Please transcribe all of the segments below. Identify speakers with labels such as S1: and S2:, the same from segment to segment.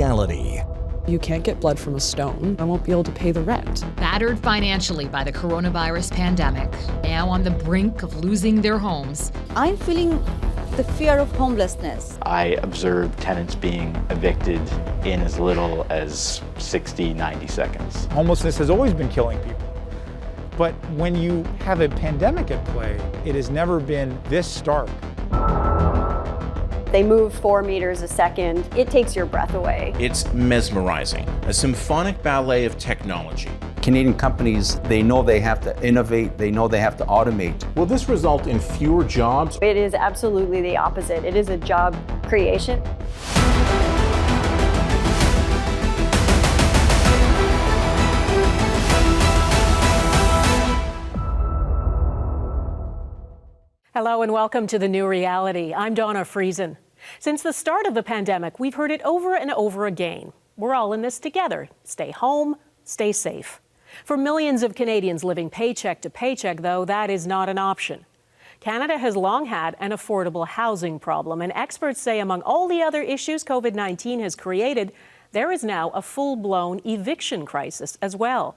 S1: reality.
S2: You can't get blood from a stone. I won't be able to pay the rent.
S3: Battered financially by the coronavirus pandemic, now on the brink of losing their homes.
S4: I'm feeling the fear of homelessness.
S5: I observed tenants being evicted in as little as 60, 90 seconds.
S6: Homelessness has always been killing people. But when you have a pandemic at play, it has never been this stark.
S7: They move 4 meters a second. It takes your breath away.
S8: It's mesmerizing, a symphonic ballet of technology.
S9: Canadian companies, they know they have to innovate, they know they have to automate.
S10: Will this result in fewer jobs?
S7: It is absolutely the opposite. It is a job creation.
S11: Hello and welcome to The New Reality. I'm Donna Friesen. Since the start of the pandemic, we've heard it over and over again. We're all in this together. Stay home, stay safe. For millions of Canadians living paycheck to paycheck, though, that is not an option. Canada has long had an affordable housing problem, and experts say among all the other issues COVID-19 has created, there is now a full-blown eviction crisis as well.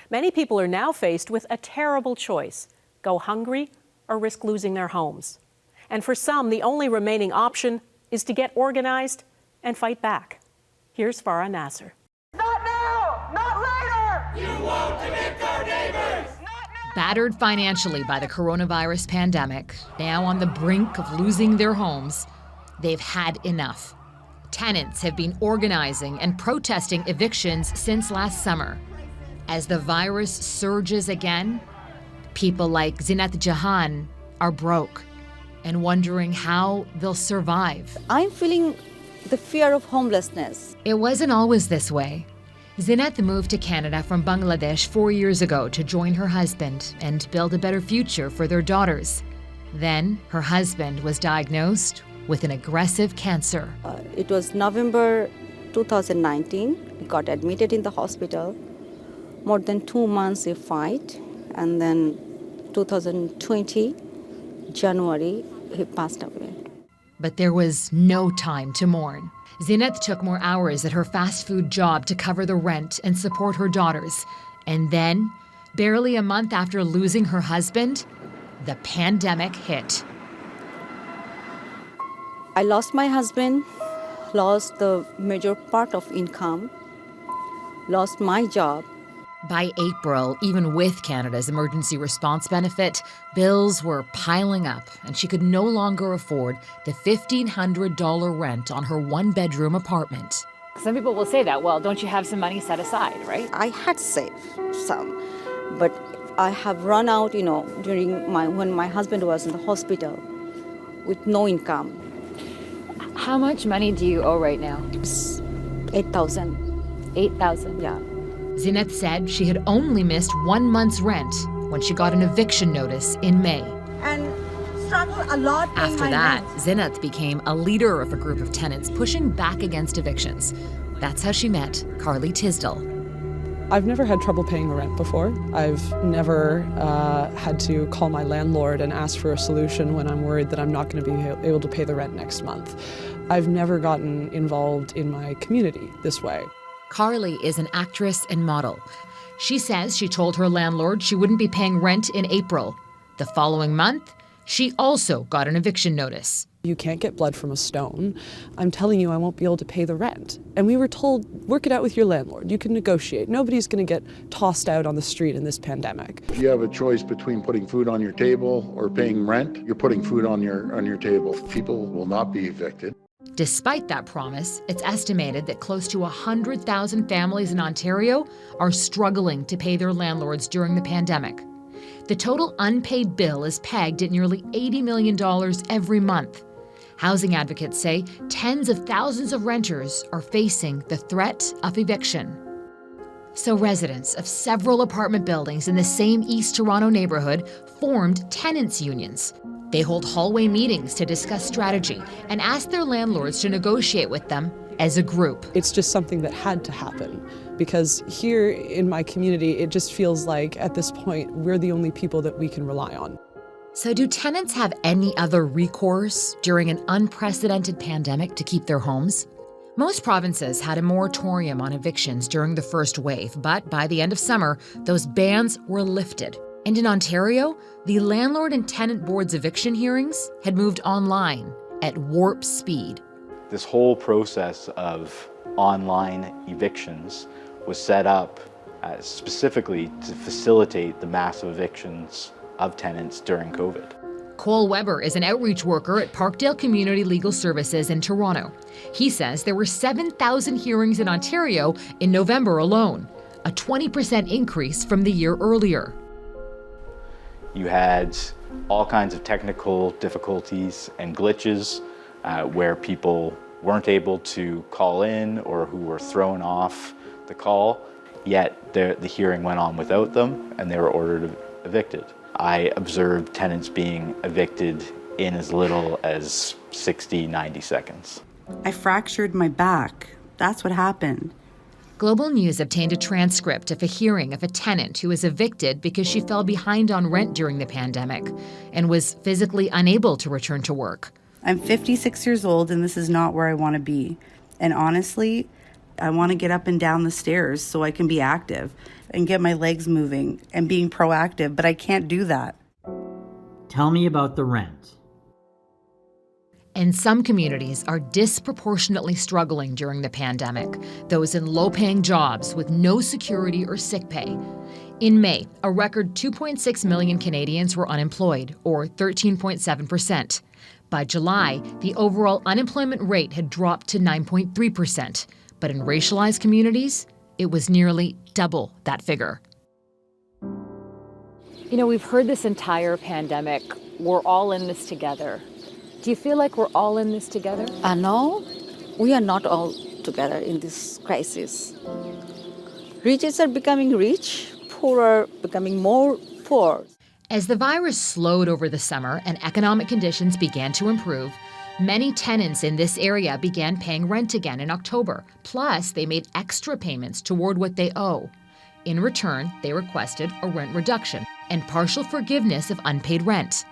S11: Many people are now faced with a terrible choice: go hungry or risk losing their homes. And for some, the only remaining option is to get organized and fight back. Here's Farah Nasser.
S12: Not now! Not later! You won't evict our neighbors!
S3: Battered financially by the coronavirus pandemic, now on the brink of losing their homes, they've had enough. Tenants have been organizing and protesting evictions since last summer. As the virus surges again, people like Zinat Jahan are broke and wondering how they'll survive.
S4: I'm feeling the fear of homelessness.
S3: It wasn't always this way. Zinat moved to Canada from Bangladesh 4 years ago to join her husband and build a better future for their daughters. Then her husband was diagnosed with an aggressive cancer.
S4: It was November 2019. He got admitted in the hospital. More than 2 months he fight. And then 2020, January, he passed away.
S3: But there was no time to mourn. Zinat took more hours at her fast food job to cover the rent and support her daughters. And then, barely a month after losing her husband, the pandemic hit.
S4: I lost my husband, lost the major part of income, lost my job.
S3: By April, even with Canada's emergency response benefit, bills were piling up, and she could no longer afford the $1,500 rent on her one-bedroom apartment.
S13: Some people will say that, well, don't you have some money set aside, right?
S4: I had saved some, but I have run out, when my husband was in the hospital with no income.
S13: How much money do you owe right now?
S4: It's $8,000.
S13: $8,000?
S4: Yeah.
S3: Zinat said she had only missed 1 month's rent when she got an eviction notice in May.
S12: And struggle a lot.
S3: After that, Zinat became a leader of a group of tenants pushing back against evictions. That's how she met Carly Tisdall.
S2: I've never had trouble paying the rent before. I've never had to call my landlord and ask for a solution when I'm worried that I'm not going to be able to pay the rent next month. I've never gotten involved in my community this way.
S3: Carly is an actress and model. She says she told her landlord she wouldn't be paying rent in April. The following month, she also got an eviction notice.
S2: You can't get blood from a stone. I'm telling you, I won't be able to pay the rent. And we were told, work it out with your landlord. You can negotiate. Nobody's going to get tossed out on the street in this pandemic.
S14: If you have a choice between putting food on your table or paying rent, you're putting food on your table. People will not be evicted.
S3: Despite that promise, it's estimated that close to 100,000 families in Ontario are struggling to pay their landlords during the pandemic. The total unpaid bill is pegged at nearly $80 million every month. Housing advocates say tens of thousands of renters are facing the threat of eviction. So residents of several apartment buildings in the same East Toronto neighborhood formed tenants' unions. They hold hallway meetings to discuss strategy and ask their landlords to negotiate with them as a group.
S2: It's just something that had to happen because here in my community, it just feels like at this point, we're the only people that we can rely on.
S3: So do tenants have any other recourse during an unprecedented pandemic to keep their homes? Most provinces had a moratorium on evictions during the first wave, but by the end of summer, those bans were lifted. And in Ontario, the Landlord and Tenant Board's eviction hearings had moved online at warp speed.
S5: This whole process of online evictions was set up specifically to facilitate the massive evictions of tenants during COVID.
S3: Cole Weber is an outreach worker at Parkdale Community Legal Services in Toronto. He says there were 7,000 hearings in Ontario in November alone, a 20% increase from the year earlier.
S5: You had all kinds of technical difficulties and glitches where people weren't able to call in or who were thrown off the call, yet the hearing went on without them and they were ordered evicted. I observed tenants being evicted in as little as 60, 90 seconds.
S1: I fractured my back. That's what happened.
S3: Global News obtained a transcript of a hearing of a tenant who was evicted because she fell behind on rent during the pandemic and was physically unable to return to work.
S1: I'm 56 years old and this is not where I want to be. And honestly, I want to get up and down the stairs so I can be active and get my legs moving and being proactive, but I can't do that.
S15: Tell me about the rent.
S3: And some communities are disproportionately struggling during the pandemic, those in low-paying jobs with no security or sick pay. In May, a record 2.6 million Canadians were unemployed, or 13.7%. By July, the overall unemployment rate had dropped to 9.3%. But in racialized communities, it was nearly double that figure.
S13: You know, we've heard this entire pandemic, we're all in this together. Do you feel like we're all in this together?
S4: No, we are not all together in this crisis. Riches are becoming rich, poor are becoming more poor.
S3: As the virus slowed over the summer and economic conditions began to improve, many tenants in this area began paying rent again in October. Plus, they made extra payments toward what they owe. In return, they requested a rent reduction and partial forgiveness of unpaid rent.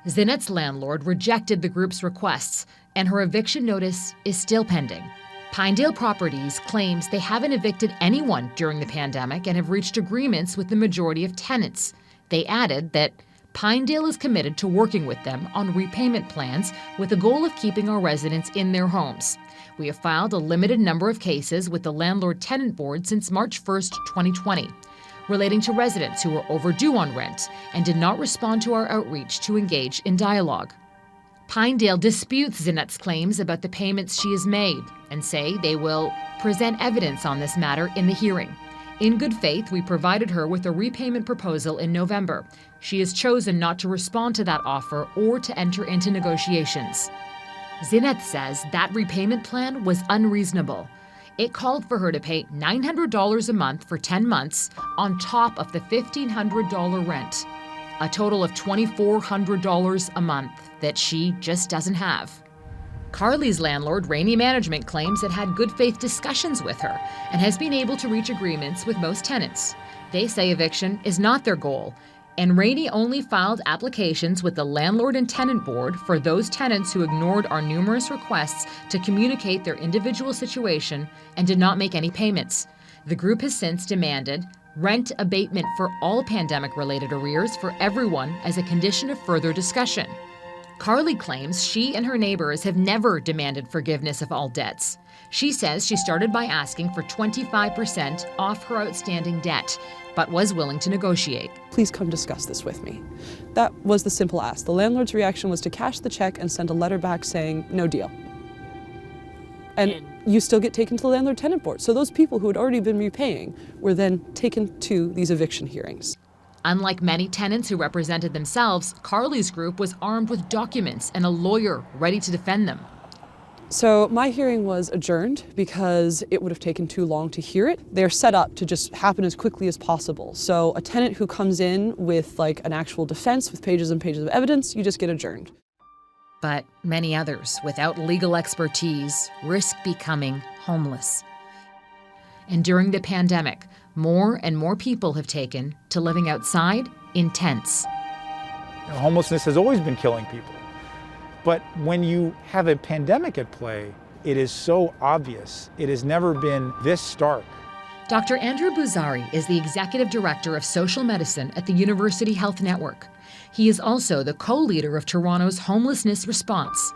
S3: Zinette's landlord rejected the group's requests, and her eviction notice is still pending. Pinedale Properties claims they haven't evicted anyone during the pandemic and have reached agreements with the majority of tenants. They added that Pinedale is committed to working with them on repayment plans with the goal of keeping our residents in their homes. We have filed a limited number of cases with the Landlord-Tenant Board since March 1st, 2020, relating to residents who were overdue on rent and did not respond to our outreach to engage in dialogue. Pinedale disputes Zinette's claims about the payments she has made and say they will present evidence on this matter in the hearing. In good faith, we provided her with a repayment proposal in November. She has chosen not to respond to that offer or to enter into negotiations. Zinette says that repayment plan was unreasonable. It called for her to pay $900 a month for 10 months on top of the $1,500 rent, a total of $2,400 a month that she just doesn't have. Carly's landlord, Rainey Management, claims it had good faith discussions with her and has been able to reach agreements with most tenants. They say eviction is not their goal, and Rainey only filed applications with the Landlord and Tenant Board for those tenants who ignored our numerous requests to communicate their individual situation and did not make any payments. The group has since demanded rent abatement for all pandemic-related arrears for everyone as a condition of further discussion. Carly claims she and her neighbors have never demanded forgiveness of all debts. She says she started by asking for 25% off her outstanding debt, but was willing to negotiate.
S2: Please come discuss this with me. That was the simple ask. The landlord's reaction was to cash the check and send a letter back saying, no deal. And you still get taken to the Landlord-Tenant Board. So those people who had already been repaying were then taken to these eviction hearings.
S3: Unlike many tenants who represented themselves, Carly's group was armed with documents and a lawyer ready to defend them.
S2: So my hearing was adjourned because it would have taken too long to hear it. They're set up to just happen as quickly as possible. So a tenant who comes in with like an actual defense with pages and pages of evidence, you just get adjourned.
S3: But many others, without legal expertise, risk becoming homeless. And during the pandemic, more and more people have taken to living outside in tents.
S6: Homelessness has always been killing people. But when you have a pandemic at play, it is so obvious. It has never been this stark.
S3: Dr. Andrew Buzari is the Executive Director of Social Medicine at the University Health Network. He is also the co-leader of Toronto's homelessness response.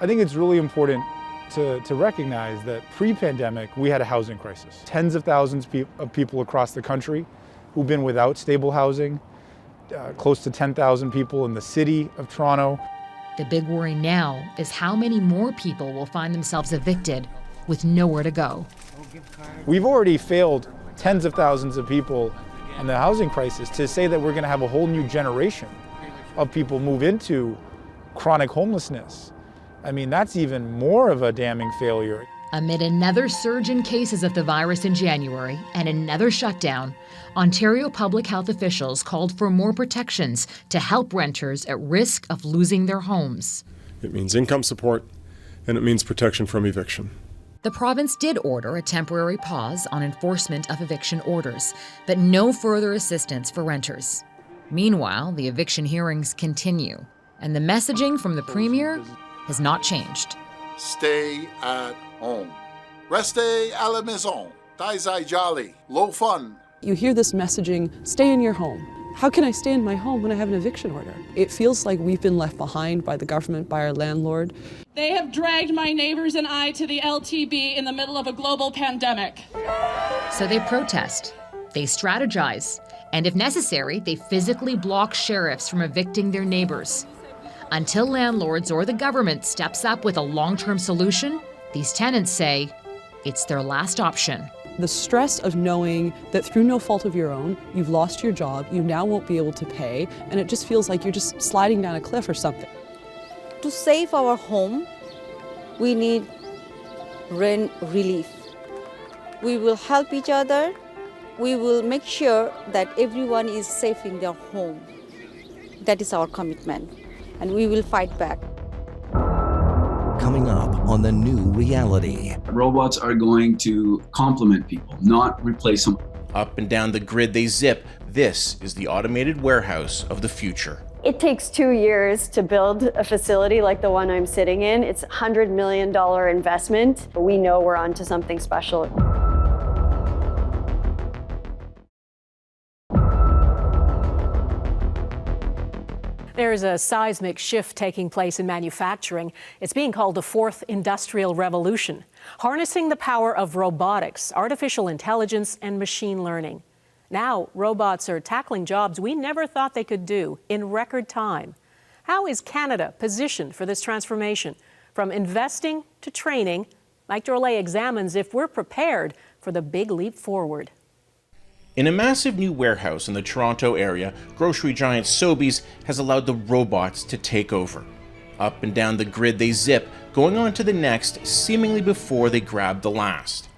S6: I think it's really important to recognize that pre-pandemic, we had a housing crisis. Tens of thousands of people across the country who've been without stable housing, close to 10,000 people in the city of Toronto.
S3: The big worry now is how many more people will find themselves evicted with nowhere to go.
S6: We've already failed tens of thousands of people in the housing crisis. To say that we're going to have a whole new generation of people move into chronic homelessness, I mean, that's even more of a damning failure.
S3: Amid another surge in cases of the virus in January and another shutdown, Ontario public health officials called for more protections to help renters at risk of losing their homes.
S16: It means income support, and it means protection from eviction.
S3: The province did order a temporary pause on enforcement of eviction orders, but no further assistance for renters. Meanwhile, the eviction hearings continue, and the messaging from the Premier has not changed.
S14: Stay at home. Restez à la maison. Dai jolly. Low fun.
S2: You hear this messaging, stay in your home. How can I stay in my home when I have an eviction order? It feels like we've been left behind by the government, by our landlord.
S17: They have dragged my neighbors and I to the LTB in the middle of a global pandemic.
S3: So they protest, they strategize, and if necessary, they physically block sheriffs from evicting their neighbors. Until landlords or the government steps up with a long-term solution, these tenants say it's their last option.
S2: The stress of knowing that through no fault of your own, you've lost your job, you now won't be able to pay, and it just feels like you're just sliding down a cliff or something.
S4: To save our home, we need rent relief. We will help each other. We will make sure that everyone is safe in their home. That is our commitment, and we will fight back.
S18: Coming up on The New Reality.
S19: Robots are going to complement people, not replace them.
S8: Up and down the grid they zip. This is the automated warehouse of the future.
S7: It takes 2 years to build a facility like the one I'm sitting in. It's a $100 million investment. We know we're onto something special.
S11: There's a seismic shift taking place in manufacturing. It's being called the fourth industrial revolution, harnessing the power of robotics, artificial intelligence, and machine learning. Now, robots are tackling jobs we never thought they could do in record time. How is Canada positioned for this transformation? From investing to training, Mike Drolet examines if we're prepared for the big leap forward.
S8: In a massive new warehouse in the Toronto area, grocery giant Sobeys has allowed the robots to take over. Up and down the grid they zip, going on to the next, seemingly before they grab the last.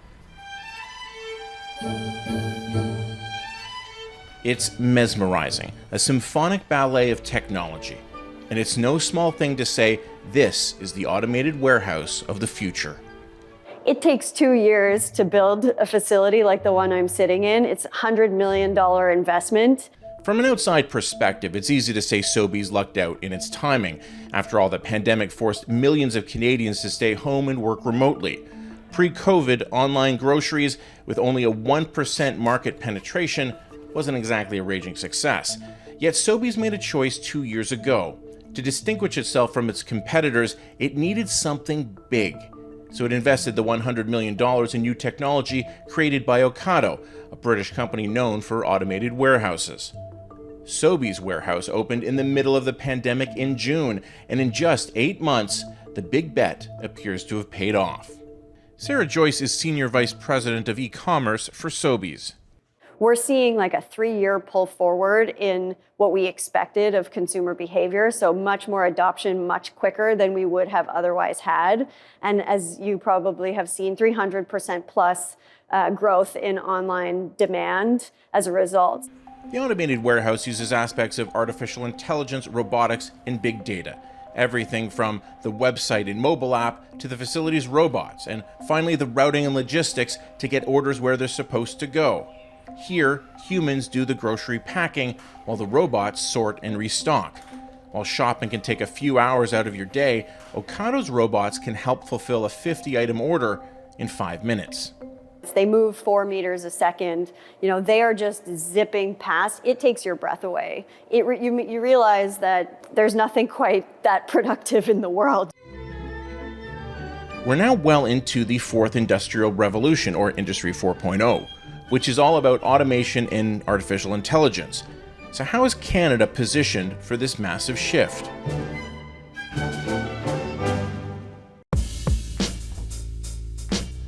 S8: It's mesmerizing, a symphonic ballet of technology. And it's no small thing to say, this is the automated warehouse of the future.
S7: It takes 2 years to build a facility like the one I'm sitting in. It's a $100 million investment.
S8: From an outside perspective, it's easy to say Sobeys lucked out in its timing. After all, the pandemic forced millions of Canadians to stay home and work remotely. Pre-COVID, online groceries, with only a 1% market penetration, wasn't exactly a raging success. Yet Sobeys made a choice 2 years ago. To distinguish itself from its competitors, it needed something big. So it invested the $100 million in new technology created by Ocado, a British company known for automated warehouses. Sobeys' warehouse opened in the middle of the pandemic in June, and in just 8 months, the big bet appears to have paid off. Sarah Joyce is Senior Vice President of E-commerce for Sobeys.
S7: We're seeing like a 3-year pull forward in what we expected of consumer behavior. So much more adoption, much quicker than we would have otherwise had. And as you probably have seen, 300% plus growth in online demand as a result.
S8: The automated warehouse uses aspects of artificial intelligence, robotics, and big data. Everything from the website and mobile app to the facility's robots, and finally the routing and logistics to get orders where they're supposed to go. Here, humans do the grocery packing while the robots sort and restock. While shopping can take a few hours out of your day, Ocado's robots can help fulfill a 50-item order in 5 minutes.
S7: They move 4 meters a second. They are just zipping past. It takes your breath away. You realize that there's nothing quite that productive in the world.
S8: We're now well into the fourth industrial revolution, or Industry 4.0, which is all about automation and artificial intelligence. So how is Canada positioned for this massive shift?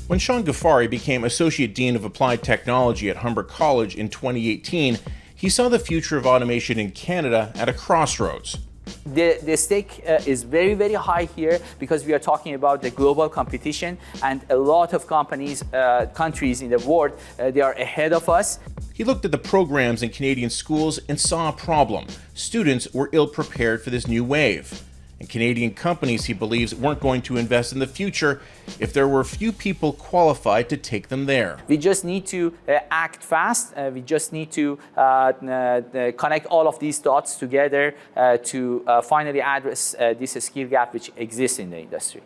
S8: When Sean Ghaffari became Associate Dean of Applied Technology at Humber College in 2018, he saw the future of automation in Canada at a crossroads.
S20: The stake is very, very high here because we are talking about the global competition, and a lot of countries in the world, they are ahead of us.
S8: He looked at the programs in Canadian schools and saw a problem. Students were ill-prepared for this new wave. And Canadian companies, he believes, weren't going to invest in the future if there were few people qualified to take them there.
S20: We just need to act fast. We just need to connect all of these dots together to finally address this skill gap which exists in the industry.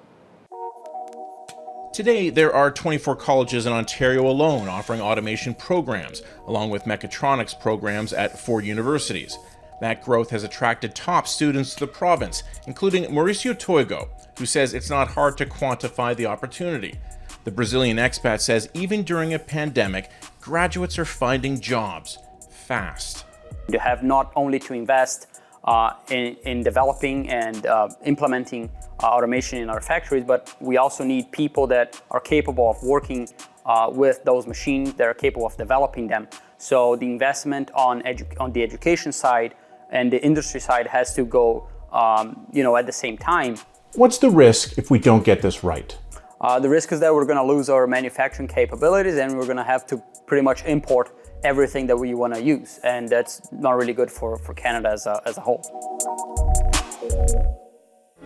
S8: Today, there are 24 colleges in Ontario alone offering automation programs, along with mechatronics programs at 4 universities. That growth has attracted top students to the province, including Mauricio Toigo, who says it's not hard to quantify the opportunity. The Brazilian expat says even during a pandemic, graduates are finding jobs fast.
S21: You have not only to invest in developing and implementing automation in our factories, but we also need people that are capable of working with those machines, that are capable of developing them. So the investment on the education side and the industry side has to go, at the same time.
S10: What's the risk if we don't get this right?
S21: The risk is that we're going to lose our manufacturing capabilities, and we're going to have to pretty much import everything that we want to use, and that's not really good for Canada as a whole.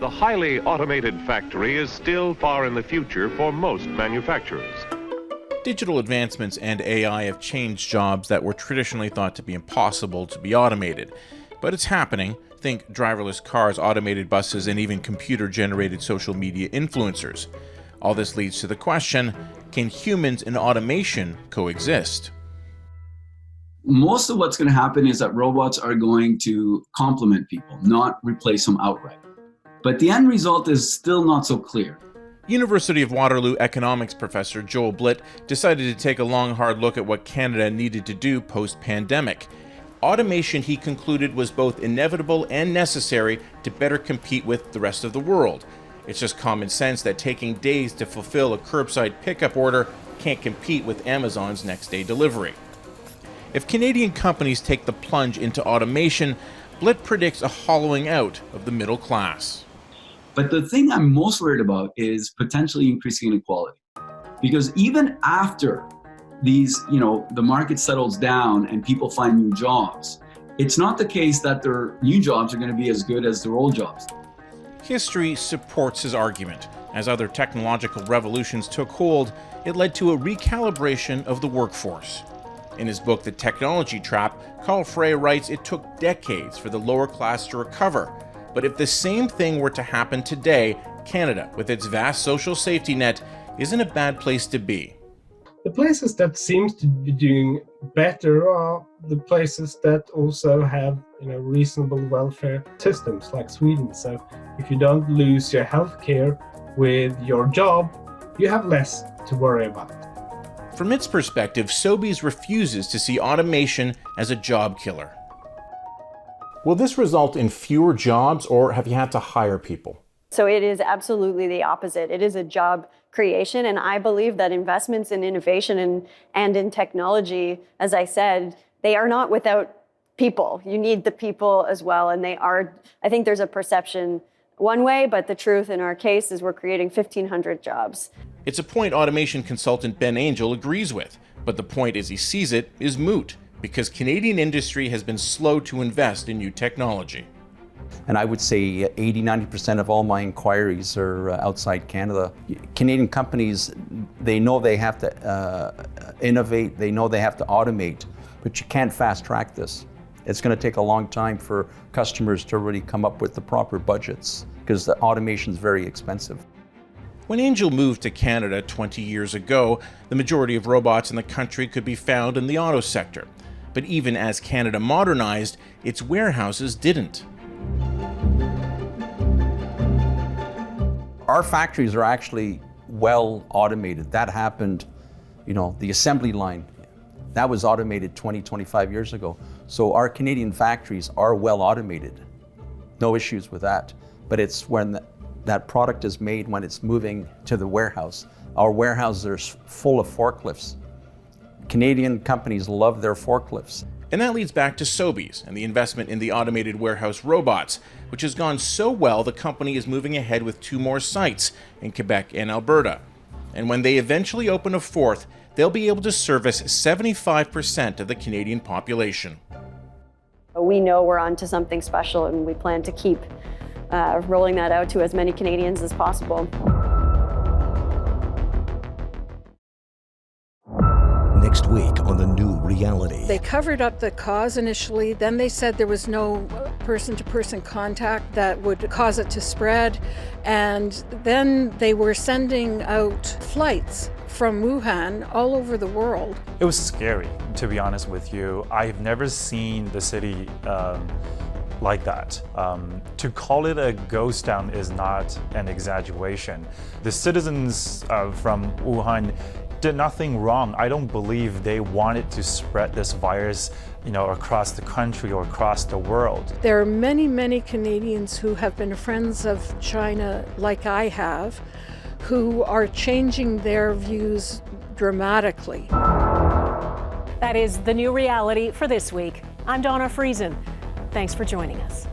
S22: The highly automated factory is still far in the future for most manufacturers.
S8: Digital advancements and AI have changed jobs that were traditionally thought to be impossible to be automated. But it's happening. Think driverless cars, automated buses, and even computer-generated social media influencers. All this leads to the question, can humans and automation coexist?
S19: Most of what's going to happen is that robots are going to complement people, not replace them outright. But the end result is still not so clear.
S8: University of Waterloo economics professor Joel Blitt decided to take a long, hard look at what Canada needed to do post-pandemic. Automation, he concluded, was both inevitable and necessary to better compete with the rest of the world. It's just common sense that taking days to fulfill a curbside pickup order can't compete with Amazon's next-day delivery. If Canadian companies take the plunge into automation, Blitt predicts a hollowing out of the middle class.
S19: But the thing I'm most worried about is potentially increasing inequality. Because even after the market settles down and people find new jobs, it's not the case that their new jobs are going to be as good as their old jobs.
S8: History supports his argument. As other technological revolutions took hold, it led to a recalibration of the workforce. In his book, The Technology Trap, Carl Frey writes it took decades for the lower class to recover. But if the same thing were to happen today, Canada, with its vast social safety net, isn't a bad place to be.
S23: The places that seems to be doing better are the places that also have reasonable welfare systems, like Sweden. So if you don't lose your health care with your job, you have less to worry about.
S8: From its perspective, Sobeys refuses to see automation as a job killer.
S10: Will this result in fewer jobs, or have you had to hire people?
S7: So it is absolutely the opposite. It is a job creation, and I believe that investments in innovation and in technology, as I said, they are not without people. You need the people as well, and they are. I think there's a perception one way, but the truth in our case is we're creating 1,500 jobs.
S8: It's a point automation consultant Ben Angel agrees with, but the point as he sees it is moot, because Canadian industry has been slow to invest in new technology.
S9: And I would say 80–90% of all my inquiries are outside Canada. Canadian companies, they know they have to innovate, they know they have to automate, but you can't fast track this. It's going to take a long time for customers to really come up with the proper budgets because the automation is very expensive.
S8: When Angel moved to Canada 20 years ago, the majority of robots in the country could be found in the auto sector. But even as Canada modernized, its warehouses didn't.
S9: Our factories are actually well automated. That happened, the assembly line, that was automated 20, 25 years ago. So our Canadian factories are well automated. No issues with that. But it's when that product is made, when it's moving to the warehouse. Our warehouses are full of forklifts. Canadian companies love their forklifts.
S8: And that leads back to Sobeys and the investment in the automated warehouse robots, which has gone so well the company is moving ahead with 2 more sites in Quebec and Alberta. And when they eventually open a 4th, they'll be able to service 75% of the Canadian population.
S7: We know we're onto something special, and we plan to keep rolling that out to as many Canadians as possible.
S18: Next week on The New Reality.
S1: They covered up the cause initially, then they said there was no person-to-person contact that would cause it to spread, and then they were sending out flights from Wuhan all over the world.
S5: It was scary, to be honest with you. I've never seen the city like that. To call it a ghost town is not an exaggeration. The citizens from Wuhan did nothing wrong. I don't believe they wanted to spread this virus, across the country or across the world.
S1: There are many, many Canadians who have been friends of China, like I have, who are changing their views dramatically.
S11: That is The New Reality for this week. I'm Donna Friesen. Thanks for joining us.